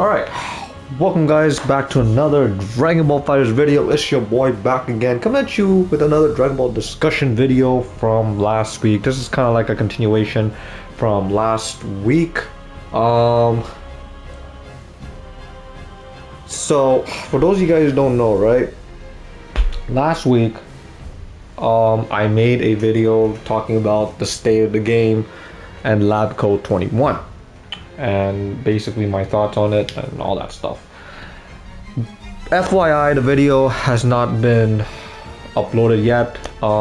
Alright, welcome guys back to another Dragon Ball FighterZ video. It's your boy back again, coming at you with another Dragon Ball discussion video from last week. This is kind of like a continuation from last week. So for those of you guys who don't know, right, last week I made a video talking about the state of the game and Lab Code 21 and basically my thoughts on it and all that stuff. FYI, the video has not been uploaded yet.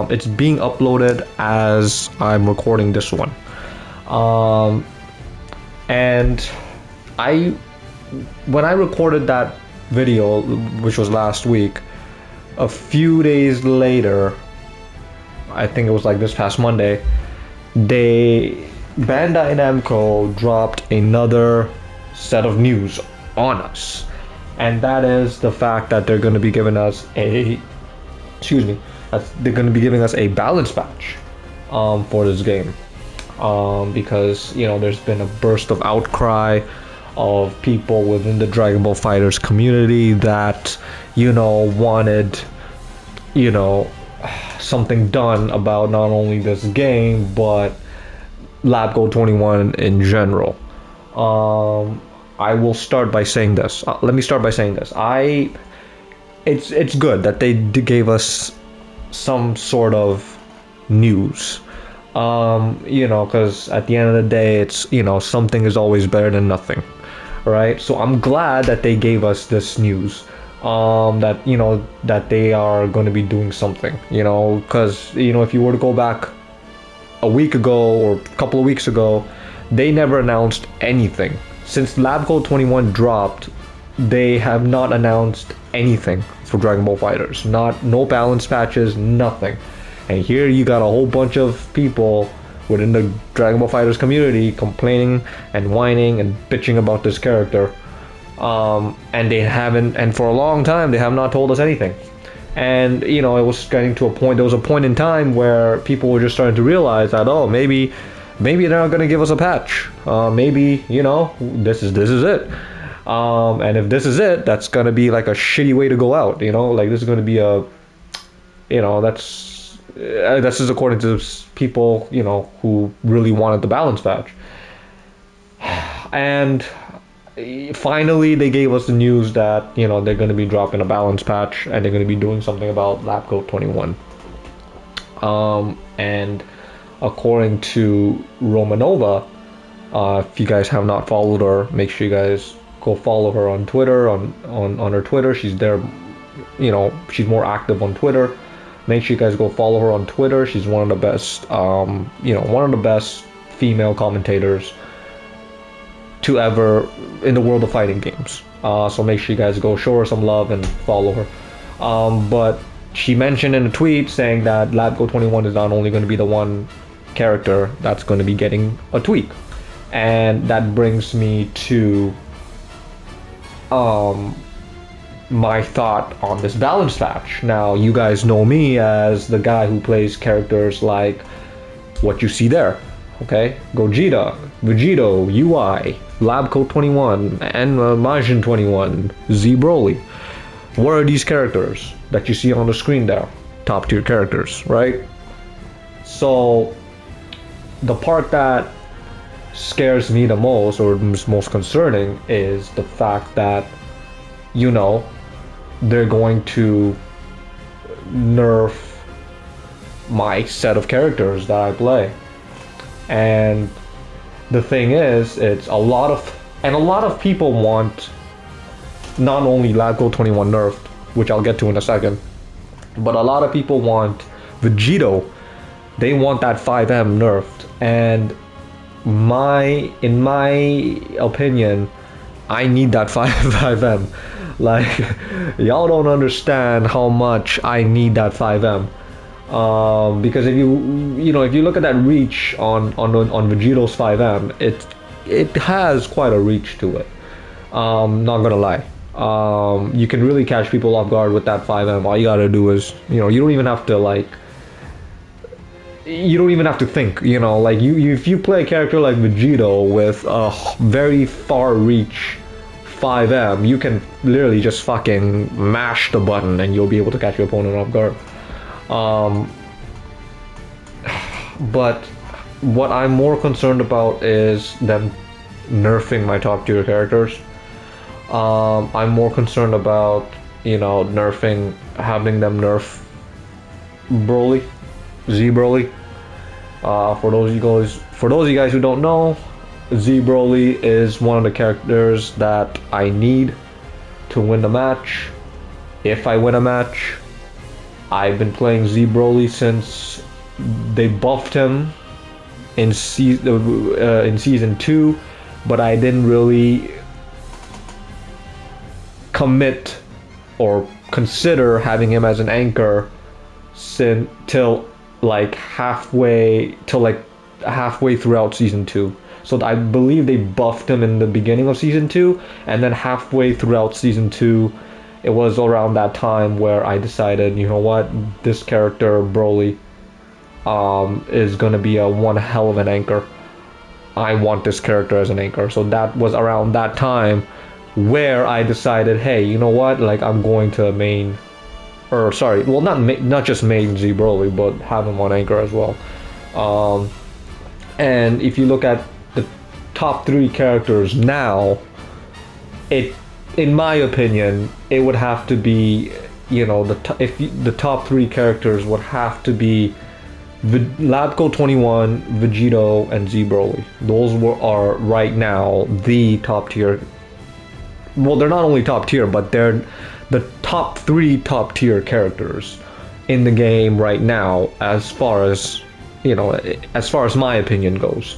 It's being uploaded as I'm recording this one. And when I recorded that video, which was last week, a few days later, I think it was like this past Monday, Bandai Namco dropped another set of news on us, and that is the fact that they're going to be giving us a balance patch for this game, because there's been a burst of outcry of people within the Dragon Ball FighterZ community that wanted something done about not only this game but Lab Code 21 in general. I will start by saying this. Let me start by saying this. It's good that they gave us some sort of news. Because at the end of the day, it's something is always better than nothing, right? So I'm glad that they gave us this news. That they are going to be doing something. Because if you were to go back a week ago or a couple of weeks ago, they never announced anything. Since Lab Code 21 dropped, they have not announced anything for Dragon Ball FighterZ. No balance patches, nothing. And here you got a whole bunch of people within the Dragon Ball FighterZ community complaining and whining and bitching about this character. And for a long time they have not told us anything. And it was getting to a point. There was a point in time where people were just starting to realize that, oh, maybe they're not going to give us a patch. Maybe this is it. And if this is it, that's going to be like a shitty way to go out. Like this is going to be a, this is according to people who really wanted the balance patch. And finally they gave us the news that they're going to be dropping a balance patch and they're going to be doing something about Lab Code 21. And according to Romanova, if you guys have not followed her, make sure you guys go follow her on Twitter. On her Twitter, she's there. She's more active on Twitter. Make sure you guys go follow her on Twitter. She's one of the best female commentators to ever in the world of fighting games. So make sure you guys go show her some love and follow her. But she mentioned in a tweet saying that Lab Code 21 is not only going to be the one character that's going to be getting a tweak. And that brings me to my thought on this balance patch. Now, you guys know me as the guy who plays characters like what you see there. Okay, Gogeta, Vegito, UI, Lab Code 21, and Majin 21, Z Broly. What are these characters that you see on the screen there? Top tier characters, right? So the part that scares me the most, or is most concerning, is the fact that they're going to nerf my set of characters that I play. And the thing is, it's a lot of people want not only Lab Code 21 nerfed, which I'll get to in a second, but a lot of people want Vegito. They want that 5M nerfed, and in my opinion, I need that 5M. Like, y'all don't understand how much I need that 5M. Because if you look at that reach on Vegito's 5M, it has quite a reach to it. Not gonna lie. You can really catch people off guard with that 5M. All you gotta do is, you don't even have to think, if you play a character like Vegito with a very far reach 5M, you can literally just fucking mash the button and you'll be able to catch your opponent off guard. But what I'm more concerned about is them nerfing my top tier characters. I'm more concerned about, you know, having them nerf Broly, Z Broly. For those of you guys who don't know, Z Broly is one of the characters that I need to win the match. If I win a match, I've been playing Z Broly since they buffed him in season 2, but I didn't really commit or consider having him as an anchor till halfway throughout season 2. So I believe they buffed him in the beginning of season 2, and then halfway throughout season 2, it was around that time where I decided, you know what, this character Broly is gonna be one hell of an anchor. I want this character as an anchor. So that was around that time where I decided, hey, you know what, like, I'm going to not just main Z Broly, but have him on anchor as well. And if you look at the top 3 characters now, in my opinion, it would have to be, you know, the top 3 characters would have to be Labco 21, Vegito, and Z Broly. Those are right now the top tier. Well, they're not only top tier, but they're the top 3 top tier characters in the game right now, as far as, you know, as far as my opinion goes.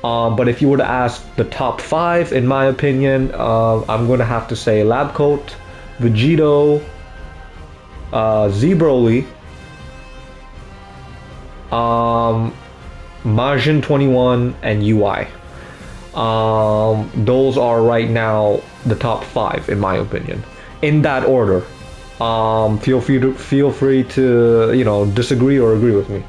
But if you were to ask the top 5, in my opinion, I'm going to have to say Labcoat, Vegito, Z Broly, Majin 21, and UI. Those are right now the top 5 in my opinion, in that order. Feel free to, you know, disagree or agree with me.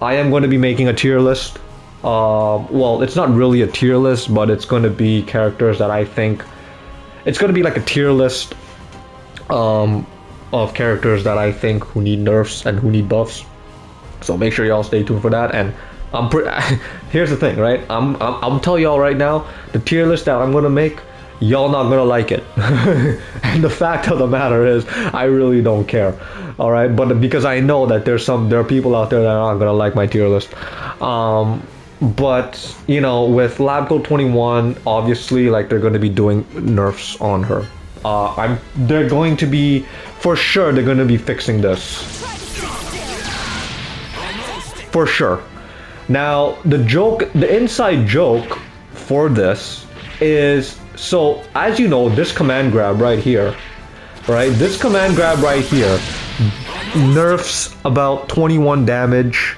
I am going to be making a tier list. Well, it's not really a tier list, but it's going to be characters that I think, it's going to be like a tier list of characters that I think who need nerfs and who need buffs. So make sure y'all stay tuned for that. And here's the thing, right? I'm telling y'all right now, the tier list that I'm gonna make, y'all not gonna like it. And the fact of the matter is, I really don't care. All right, but because I know that there are people out there that are not gonna like my tier list. But you know, with Labco 21, obviously, like, they're gonna be doing nerfs on her. They're going to be, for sure, they're going to be fixing this. For sure. Now, the inside joke for this is, so as you know, this command grab right here, right? This command grab right here nerfs about 21 damage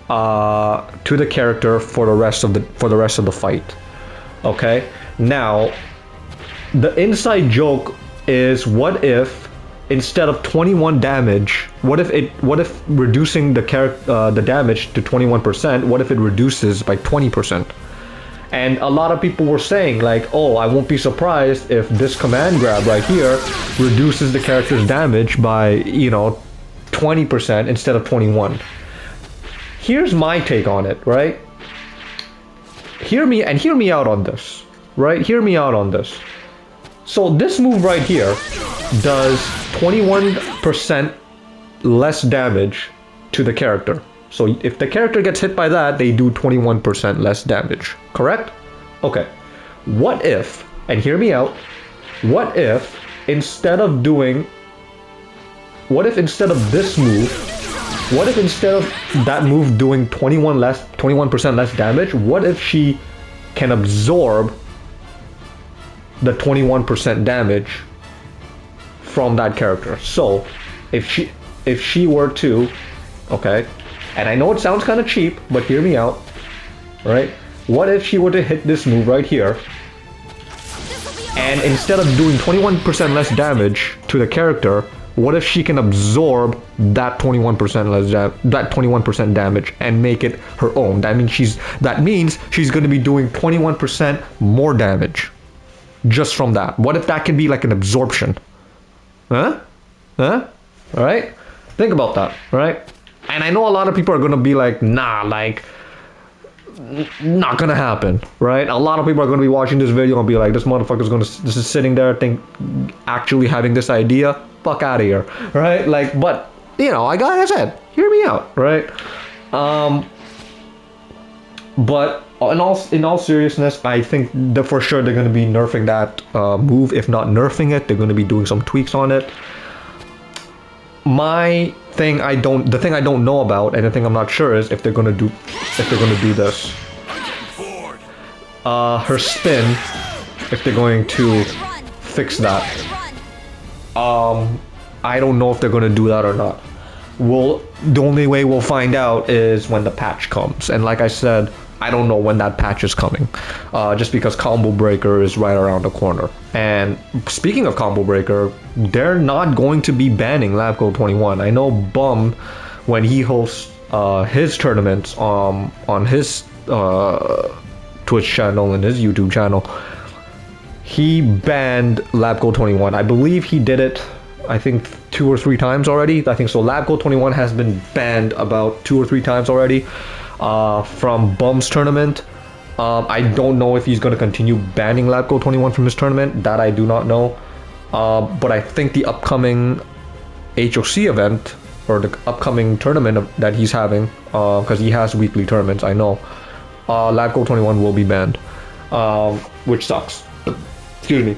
to the character for the rest of the fight. Okay? Now, the inside joke is, what if instead of 21 damage, what if reducing the damage to 21%, what if it reduces by 20%? And a lot of people were saying, like, oh, I won't be surprised if this command grab right here reduces the character's damage by, you know, 20% instead of 21. Here's my take on it, right? Hear me out on this, right? Hear me out on this. So this move right here does 21% less damage to the character. So if the character gets hit by that, they do 21% less damage, correct? Okay. What if, and hear me out, what if instead of this move, what if instead of that move doing 21% less damage, what if she can absorb the 21% damage from that character? So if she were to, okay, and I know it sounds kind of cheap, but hear me out, right? What if she were to hit this move right here, and instead of doing 21% less damage to the character, What if she can absorb that 21% that 21% damage and make it her own? That means she's going to be doing 21% more damage just from that. What if that can be like an absorption? Huh? All right? Think about that, all right? And I know a lot of people are going to be like, nah, like, not gonna happen, right? A lot of people are gonna be watching this video and be like, this motherfucker's this is sitting there actually having this idea, fuck out of here, right? Like, but, you know, like I said, hear me out, right? But in all seriousness, I think that for sure they're gonna be nerfing that move. If not nerfing it, they're gonna be doing some tweaks on it. The thing I don't know about, and the thing I'm not sure is if they're gonna do this. Her spin, if they're going to fix that. I don't know if they're gonna do that or not. The only way we'll find out is when the patch comes, and like I said, I don't know when that patch is coming, just because Combo Breaker is right around the corner. And speaking of Combo Breaker, they're not going to be banning Lab Coat 21. I know Bum, when he hosts his tournaments on his Twitch channel and his YouTube channel, he banned Lab Coat 21. I believe he did it, I think 2 or 3 times already. I think so. Lab Coat 21 has been banned about 2 or 3 times already. From Bum's tournament. I don't know if he's going to continue banning Lab Coat 21 from his tournament. That I do not know. But I think the upcoming HOC event, or the upcoming tournament that he's having, because he has weekly tournaments, I know, Lab Coat 21 will be banned, which sucks. Excuse me.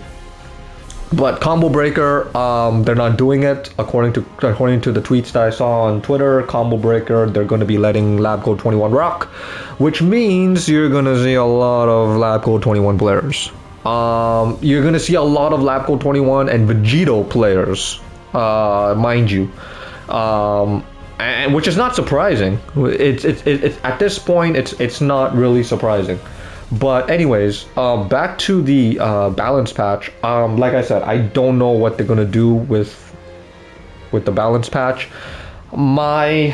But Combo Breaker, they're not doing it. According to the tweets that I saw on Twitter, Combo Breaker, they're going to be letting Lab Coat 21 rock, which means you're going to see a lot of Lab Coat 21 players. You're going to see a lot of Lab Coat 21 and Vegito players, mind you, and which is not surprising. It's at this point, it's not really surprising. But anyways, back to the balance patch. Like I said, I don't know what they're gonna do with the balance patch. My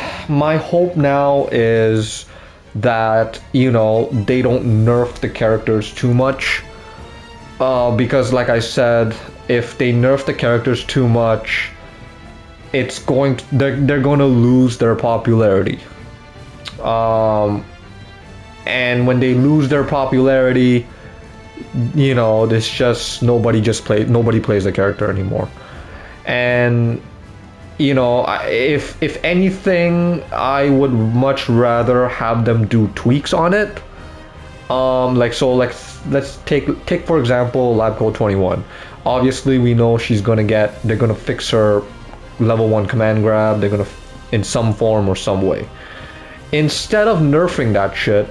hope now is that, you know, they don't nerf the characters too much, because like I said, if they nerf the characters too much, they're going to lose their popularity. And when they lose their popularity, you know, it's just nobody plays the character anymore. And, you know, if anything, I would much rather have them do tweaks on it. Let's take for example Lab Coat 21. Obviously, we know they're gonna fix her level 1 command grab. They're gonna, in some form or some way. Instead of nerfing that shit,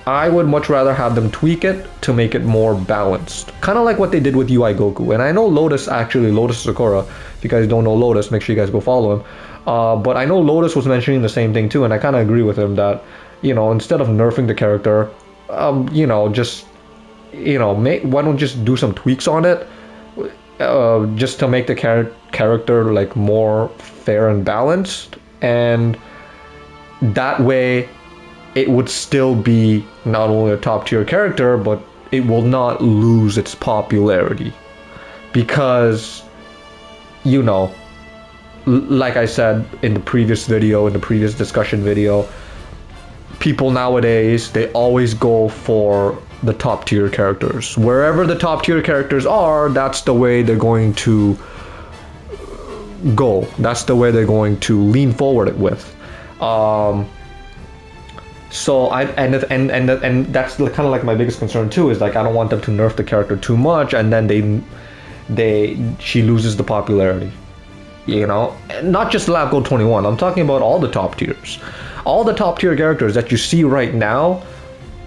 I would much rather have them tweak it to make it more balanced. Kind of like what they did with UI Goku. And I know Lotus Sakura, if you guys don't know Lotus, make sure you guys go follow him. But I know Lotus was mentioning the same thing too, and I kind of agree with him that, you know, instead of nerfing the character, you know, just, you know, why don't just do some tweaks on it, just to make the character like more fair and balanced, and that way it would still be not only a top tier character, but it will not lose its popularity. Because, you know, like I said in the previous discussion video, people nowadays, they always go for the top tier characters. Wherever the top tier characters are, that's the way they're going to go. That's the way they're going to lean forward with. So and that's kind of like my biggest concern too, is like I don't want them to nerf the character too much and then she loses the popularity, you know. Not just Lab Coat 21, I'm talking about all the top tiers, all the top tier characters that you see right now.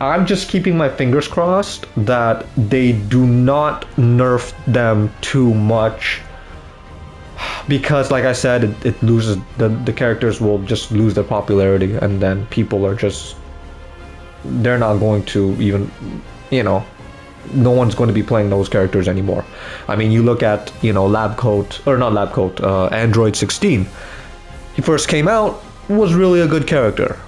I'm just keeping my fingers crossed that they do not nerf them too much, because like I said, it loses, the characters will just lose their popularity, and then people are just, they're not going to even, you know, no one's going to be playing those characters anymore. I mean, you look at, you know, Lab Coat, or not Lab Coat, Android 16. He first came out, was really a good character.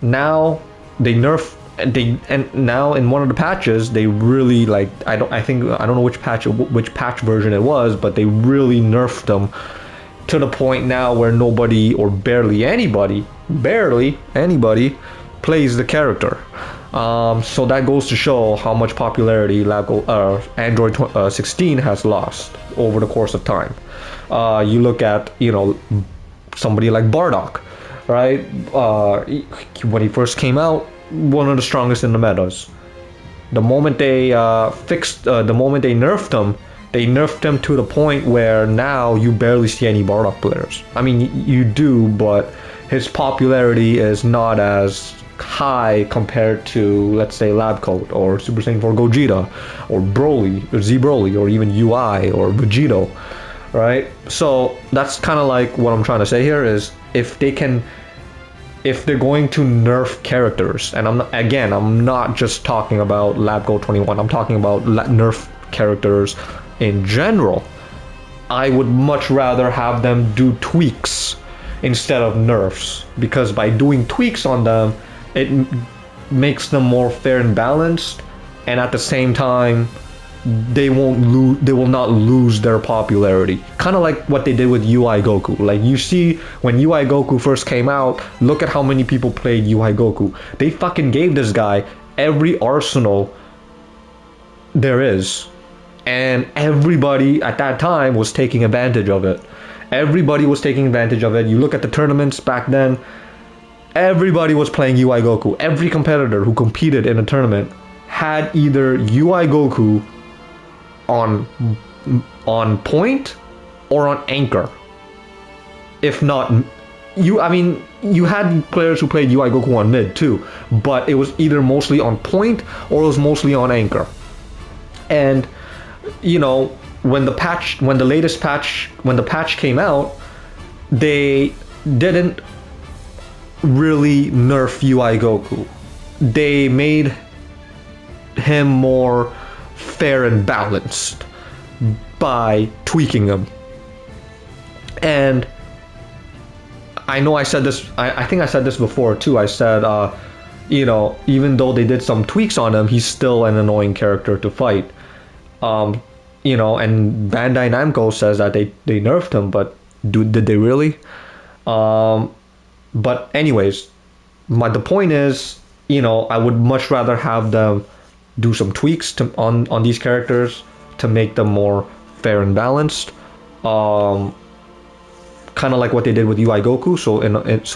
Now they nerf, and now in one of the patches they really, like, I don't know which patch version it was, but they really nerfed them to the point now where nobody, or barely anybody plays the character. So that goes to show how much popularity Android 16 has lost over the course of time. You look at, you know, somebody like Bardock, right? When he first came out, one of the strongest in the metas. The moment they nerfed him, they nerfed him to the point where now you barely see any Bardock players. I mean, you do, but his popularity is not as high compared to, let's say, Lab Coat or Super Saiyan 4 Gogeta or Broly or Z Broly or even UI or Vegito, right? So that's kind of like what I'm trying to say here is if they're going to nerf characters, and I'm not just talking about Lab Coat 21, I'm talking about nerf characters in general, I would much rather have them do tweaks instead of nerfs, because by doing tweaks on them, it makes them more fair and balanced, and at the same time they will not lose their popularity. Kind of like what they did with UI Goku. Like, you see, when UI Goku first came out, look at how many people played UI Goku. They fucking gave this guy every arsenal there is, and everybody at that time was taking advantage of it. Everybody was taking advantage of it. You look at the tournaments back then, everybody was playing UI Goku. Every competitor who competed in a tournament had either UI Goku on point or on anchor. If not, you had players who played UI Goku on mid too, but it was either mostly on point or it was mostly on anchor. And you know, when the patch came out, they didn't really nerf UI Goku. They made him more fair and balanced by tweaking him. And I know I said this, I think I said this before too. I said, you know, even though they did some tweaks on him, he's still an annoying character to fight. You know, and Bandai Namco says that they nerfed him, but did they really? But anyways, the point is, you know, I would much rather have them do some tweaks on these characters to make them more fair and balanced. Kind of like what they did with UI Goku, so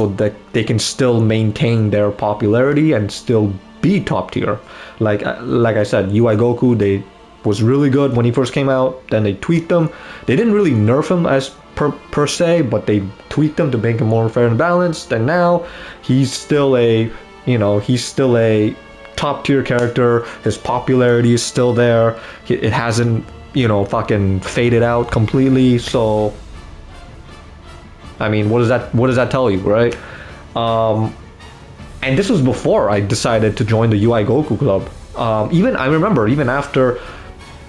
that they can still maintain their popularity and still be top tier. Like I said, UI Goku, they was really good when he first came out. Then they tweaked him. They didn't really nerf him as per se, but they tweaked him to make him more fair and balanced. And now he's still a top tier character. His popularity is still there. It hasn't, you know, fucking faded out completely. So I mean, what does that tell you, right? And this was before I decided to join the UI Goku club. I remember even after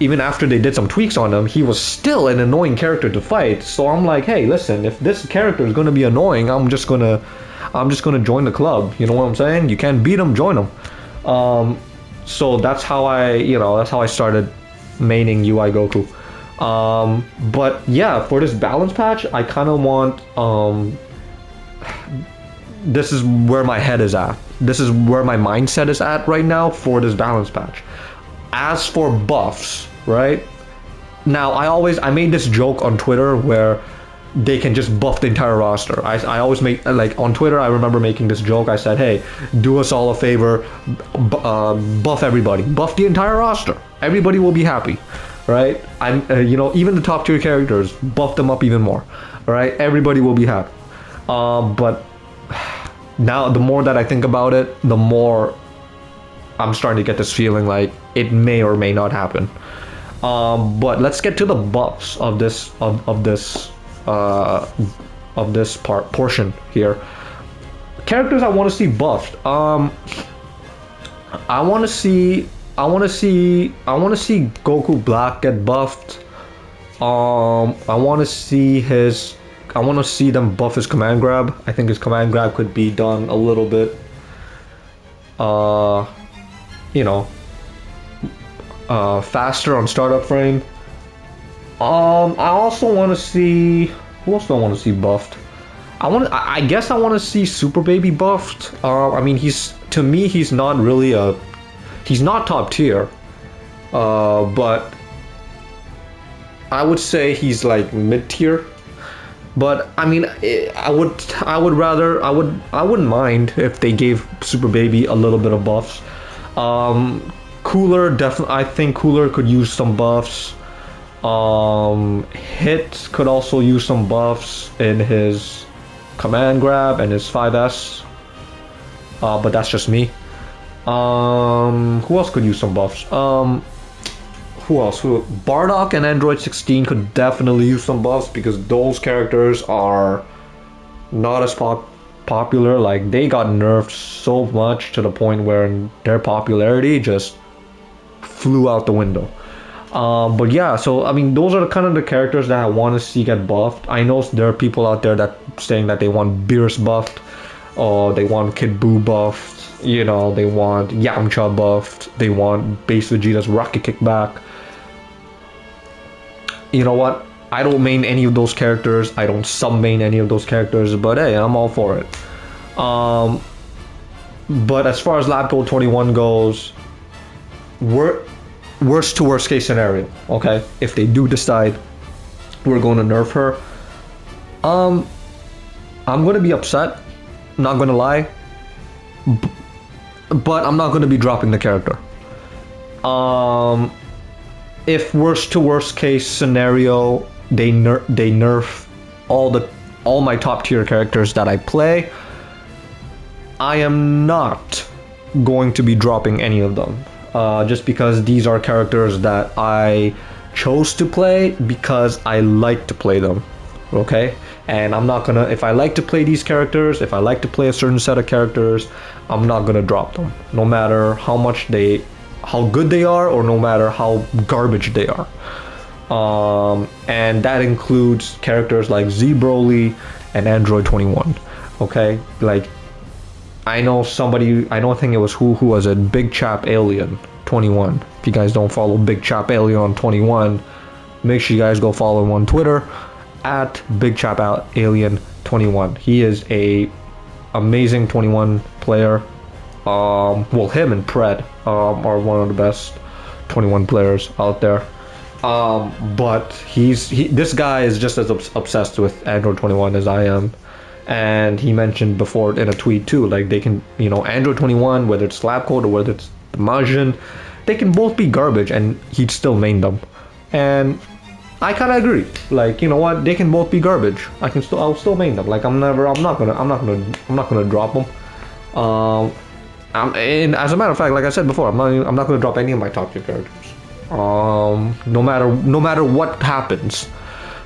they did some tweaks on him, he was still an annoying character to fight. So I'm like, hey, listen, if this character is gonna be annoying, I'm just gonna join the club. You know what I'm saying? You can't beat him, join him. So that's how I started maining UI Goku. But yeah, for this balance patch, I kind of want, this is where my head is at. This is where my mindset is at right now for this balance patch. As for buffs, right? Now, I made this joke on Twitter where they can just buff the entire roster. I always make, like, on Twitter, I remember making this joke. I said, hey, do us all a favor, buff everybody. Buff the entire roster. Everybody will be happy, right? You know, even the top tier characters, buff them up even more, right? Everybody will be happy. But now, the more that I think about it, the more I'm starting to get this feeling like it may or may not happen. But let's get to the buffs of this portion here. Characters I want to see buffed. I want to see I want to see Goku Black get buffed. I want to see them buff his command grab. I think his command grab could be done a little bit, uh, you know, faster on startup frame. I also want to see, who else do I want to see buffed? I guess I want to see Super Baby buffed. I mean, to me, he's not really he's not top tier. But I would say he's like mid tier. But I mean, I wouldn't mind if they gave Super Baby a little bit of buffs. Cooler, definitely, I think Cooler could use some buffs. Hit could also use some buffs in his command grab and his 5S. But that's just me. Who else could use some buffs? Who else? Bardock and Android 16 could definitely use some buffs because those characters are not as popular. Like, they got nerfed so much to the point where their popularity just flew out the window. But yeah, so I mean, those are kind of the characters that I want to see get buffed. I know there are people out there that saying that they want Beerus buffed, or they want Kid Buu buffed. You know, they want Yamcha buffed. They want Base Vegeta's Rocket Kick back. You know what? I don't main any of those characters. I don't sub-main any of those characters. But hey, I'm all for it. But as far as Lab Code 21 goes, worst to worst case scenario, okay? If they do decide we're going to nerf her, I'm going to be upset. Not going to lie. But I'm not going to be dropping the character. If worst to worst case scenario, they nerf all my top tier characters that I play, I am not going to be dropping any of them. Just because these are characters that I chose to play because I like to play them. Okay? And I'm not gonna, if I like to play these characters, if I like to play a certain set of characters, I'm not gonna drop them. No matter how good they are, or no matter how garbage they are. And that includes characters like Z Broly and Android 21. Okay? Like, I know somebody, I don't think it was who was it, Big Chap Alien 21. If you guys don't follow Big Chap Alien 21, make sure you guys go follow him on Twitter at Big Chap Alien 21. He is a amazing 21 player. Well, him and Pred are one of the best 21 players out there. But this guy is just as obsessed with Android 21 as I am. And he mentioned before in a tweet too, like, they can, you know, Android 21, whether it's Lab Code or whether it's the Majin, they can both be garbage and he'd still main them. And I kind of agree. Like, you know what? They can both be garbage. I'll still main them. Like, I'm not gonna drop them. And as a matter of fact, like I said before, I'm not gonna drop any of my top tier characters. No matter what happens.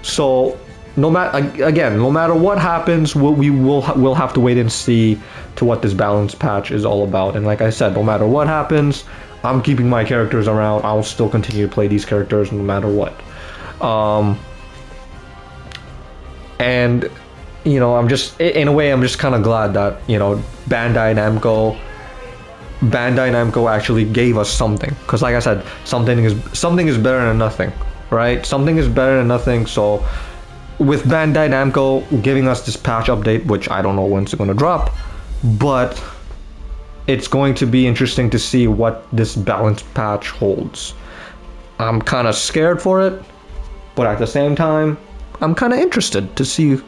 So no matter what happens, we'll have to wait and see to what this balance patch is all about. And like I said, no matter what happens, I'm keeping my characters around. I'll still continue to play these characters no matter what. And you know, I'm just kind of glad that, you know, Bandai Namco actually gave us something, because like I said, something is better than nothing, right? Something is better than nothing. So with Bandai Namco giving us this patch update, which I don't know when it's going to drop, but it's going to be interesting to see what this balance patch holds. I'm kind of scared for it, but at the same time, I'm kind of interested to see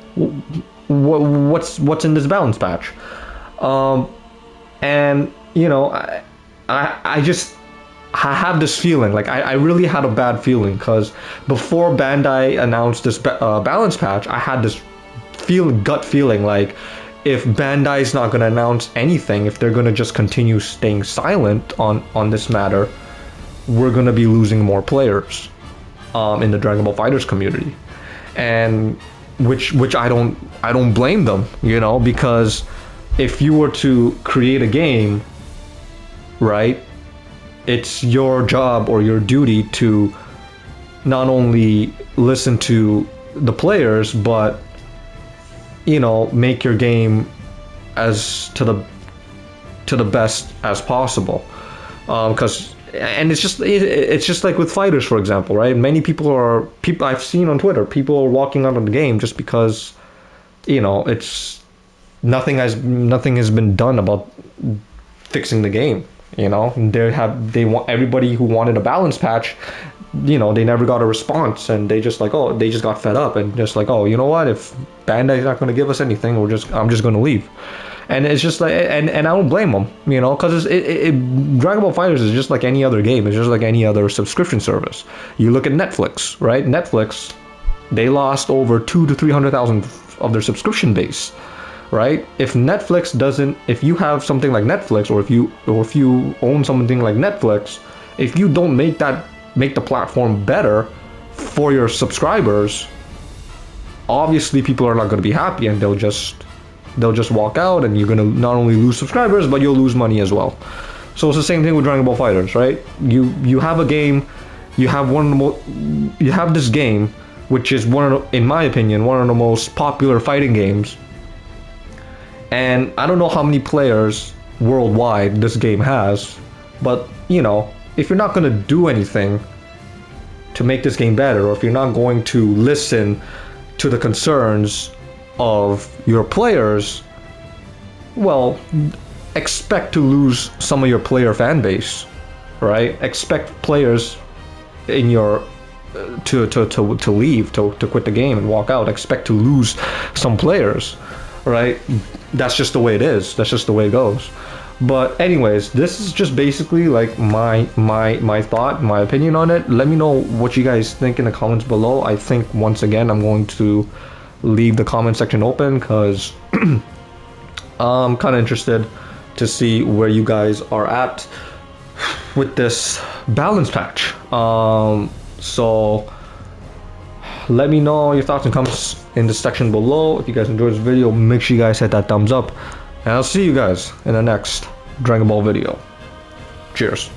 what's in this balance patch. And you know, I have this feeling, like I really had a bad feeling, because before Bandai announced this balance patch, I had this gut feeling like, if Bandai's not going to announce anything, if they're going to just continue staying silent on this matter, we're going to be losing more players in the Dragon Ball FighterZ community. And which I don't blame them, you know, because if you were to create a game, right, it's your job or your duty to not only listen to the players, but make your game as to the best as possible. Because and it's just like with fighters, for example, right? Many people I've seen on Twitter, people are walking out of the game just because it's nothing has been done about fixing the game. They want everybody who wanted a balance patch. They never got a response, and they just got fed up and just like, oh, you know what? If Bandai's not going to give us anything, I'm just going to leave. And it's just like, and I don't blame them, because Dragon Ball FighterZ is just like any other game. It's just like any other subscription service. You look at Netflix, right? Netflix, they lost over 200,000 to 300,000 of their subscription base, right? If you have something like Netflix, or if you own something like Netflix, if you don't make the platform better for your subscribers, obviously people are not going to be happy, and they'll just walk out, and you're going to not only lose subscribers, but you'll lose money as well. So it's the same thing with Dragon Ball FighterZ, right? You have a game, you have this game, which is in my opinion, one of the most popular fighting games. And I don't know how many players worldwide this game has, but if you're not going to do anything to make this game better, or if you're not going to listen to the concerns of your players, well, expect to lose some of your player fan base, right? Expect players in your to leave, to quit the game and walk out. Expect to lose some players, right? That's just the way it is. That's just the way it goes. But anyways, this is just basically like my thought, my opinion on it. Let me know what you guys think in the comments below. I think once again I'm going to leave the comment section open because I'm kind of interested to see where you guys are at with this balance patch. So let me know your thoughts and comments in the section below. If you guys enjoyed this video, make sure you guys hit that thumbs up, and I'll see you guys in the next Dragon Ball video. Cheers.